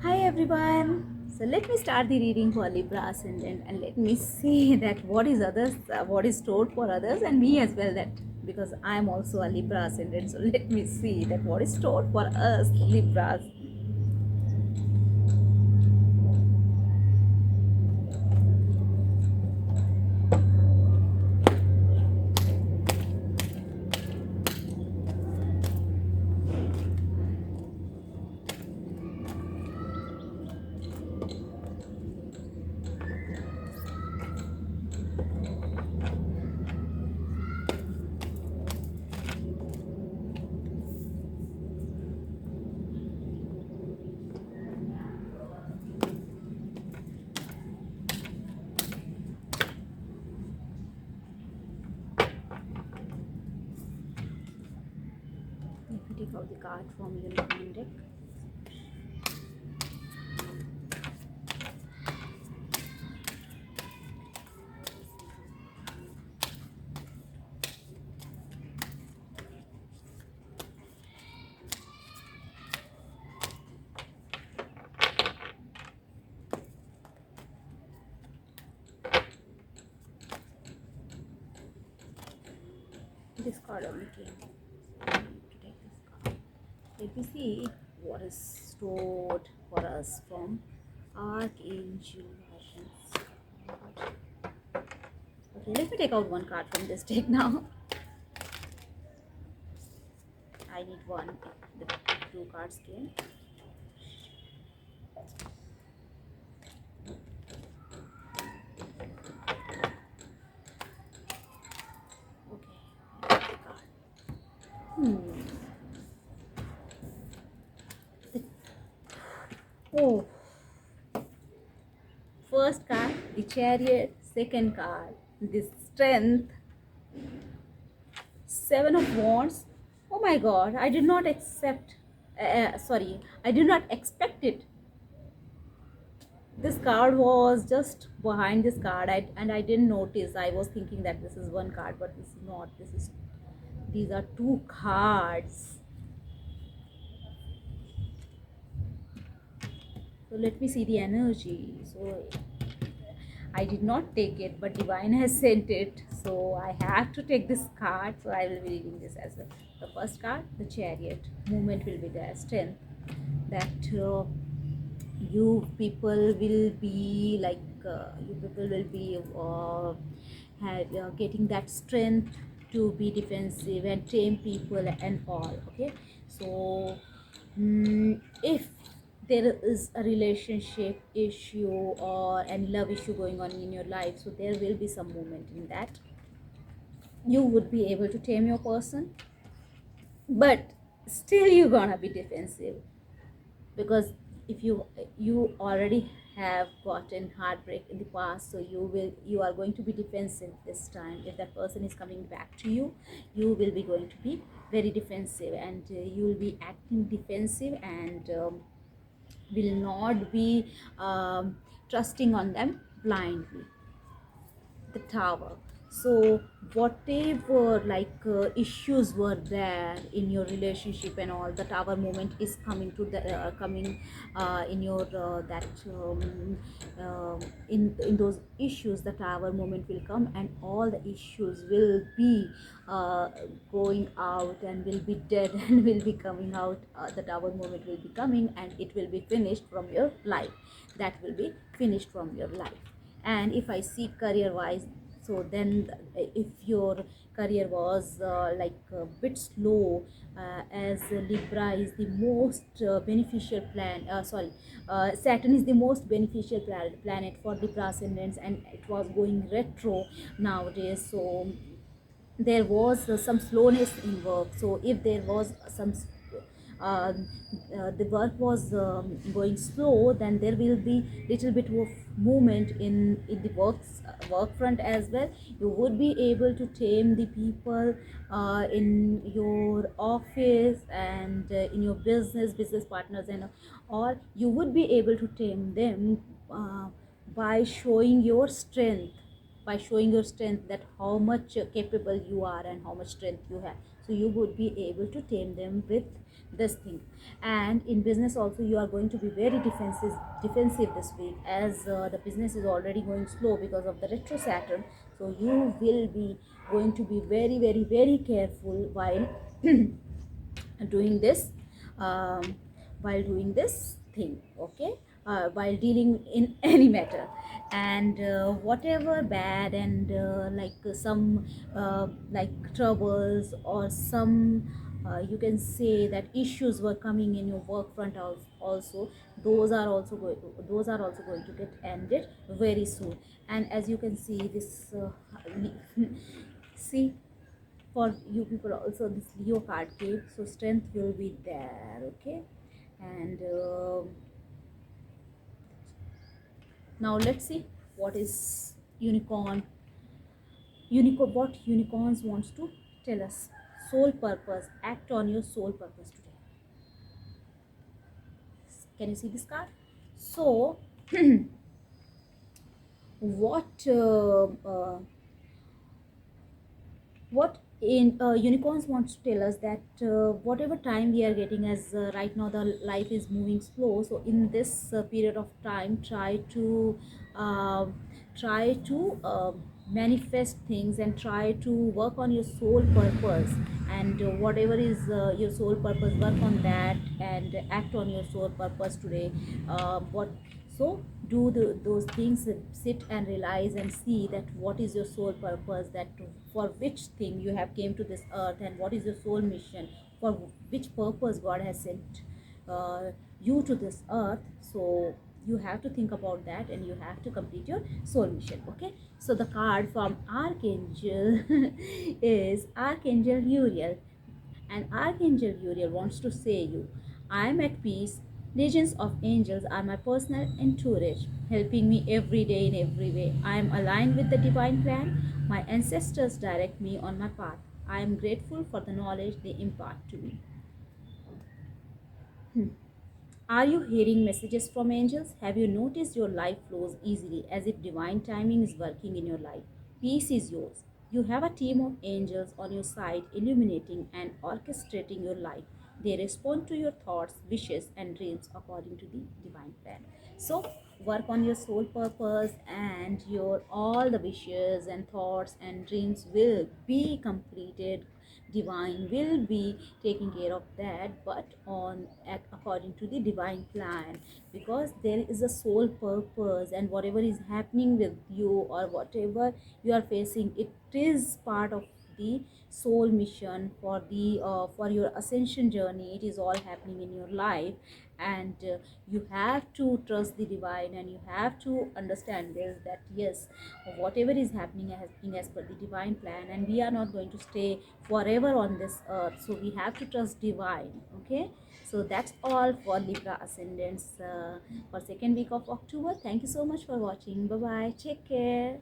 Hi everyone. So let me start the reading for Libra Ascendant and let me see that what is stored for others and me as well, that because I am also a Libra Ascendant. So let me see that what is stored for us Libras. Let me take out the card from Unicorn deck. This card only came to take this card. Let me see what is stored for us from Archangel Versions. Okay, let me take out one card from this deck now. I need one. The two cards came. Okay, I got the card. Hmm. Oh, first card, the Chariot. Second card, the Strength. Seven of Wands. Oh my God, I did not accept. Sorry, I did not expect it. This card was just behind this card, and I didn't notice. I was thinking that this is one card, but this is not. These are two cards. So let me see the energy. So I did not take it, but Divine has sent it. So I have to take this card. So I will be reading this as well. The first card, the Chariot. Movement will be there. Strength. That you people will be like, you people will be getting that strength to be defensive and tame people and all. Okay. So if there is a relationship issue or any love issue going on in your life, so there will be some movement in that. You would be able to tame your person, but still you're gonna be defensive, because if you already have gotten heartbreak in the past, so you are going to be defensive this time. If that person is coming back to you, you will be going to be very defensive, and you will be acting defensive, and will not be trusting on them blindly. The Tower. So whatever like issues were there in your relationship and all, the Tower moment is coming to the coming in your that in those issues. The Tower moment will come, and all the issues will be uh, going out and will be dead and will be coming out. The Tower moment will be coming, and it will be finished from your life. That will be finished from your life. And if I see career wise, so then if your career was like a bit slow, as Libra is the most beneficial Saturn is the most beneficial planet for Libra ascendants, and it was going retro nowadays. So there was some slowness in work. So if there was some uh, the work was going slow, then there will be little bit of movement in the work front as well. You would be able to tame the people in your office and in your business partners, and or you would be able to tame them by showing your strength, that how much capable you are and how much strength you have. So so you would be able to tame them with this thing. And in business also, you are going to be very defensive this week, as the business is already going slow because of the retro Saturn. So you will be going to be very, very, very careful while doing this, um, while doing this thing, okay, while dealing in any matter. And whatever bad and some like troubles or some you can say that issues were coming in your work front also, those are also going to get ended very soon. And as you can see this see, for you people also, this Leo card came, so strength will be there, okay. And now let's see what is what unicorns wants to tell us. Soul purpose, act on your soul purpose today. Can you see this card? So what what in unicorns wants to tell us that whatever time we are getting, as right now the life is moving slow, so in this period of time, uh, try to manifest things and try to work on your soul purpose. And whatever is your soul purpose, work on that and act on your soul purpose today. What So do those things, sit and realize and see that what is your soul purpose, that for which thing you have came to this earth, and what is your soul mission, for which purpose God has sent you to this earth. So you have to think about that and you have to complete your soul mission, okay. So the card from Archangel is Archangel Uriel. And Archangel Uriel wants to say you, I am at peace. Legions of angels are my personal entourage, helping me every day in every way. I am aligned with the divine plan. My ancestors direct me on my path. I am grateful for the knowledge they impart to me. Are you hearing messages from angels? Have you noticed your life flows easily, as if divine timing is working in your life? Peace is yours. You have a team of angels on your side, illuminating and orchestrating your life. They respond to your thoughts, wishes, and dreams according to the divine plan. So, work on your soul purpose, and your all the wishes and thoughts and dreams will be completed. Divine will be taking care of that, but on according to the divine plan, because there is a soul purpose, and whatever is happening with you or whatever you are facing, it is part of the soul mission for the for your ascension journey. It is all happening in your life. And you have to trust the divine, and you have to understand this, that yes, whatever is happening as per the divine plan, and we are not going to stay forever on this earth, so we have to trust divine, okay. So that's all for Libra ascendants for second week of October. Thank you so much for watching. Bye bye, take care.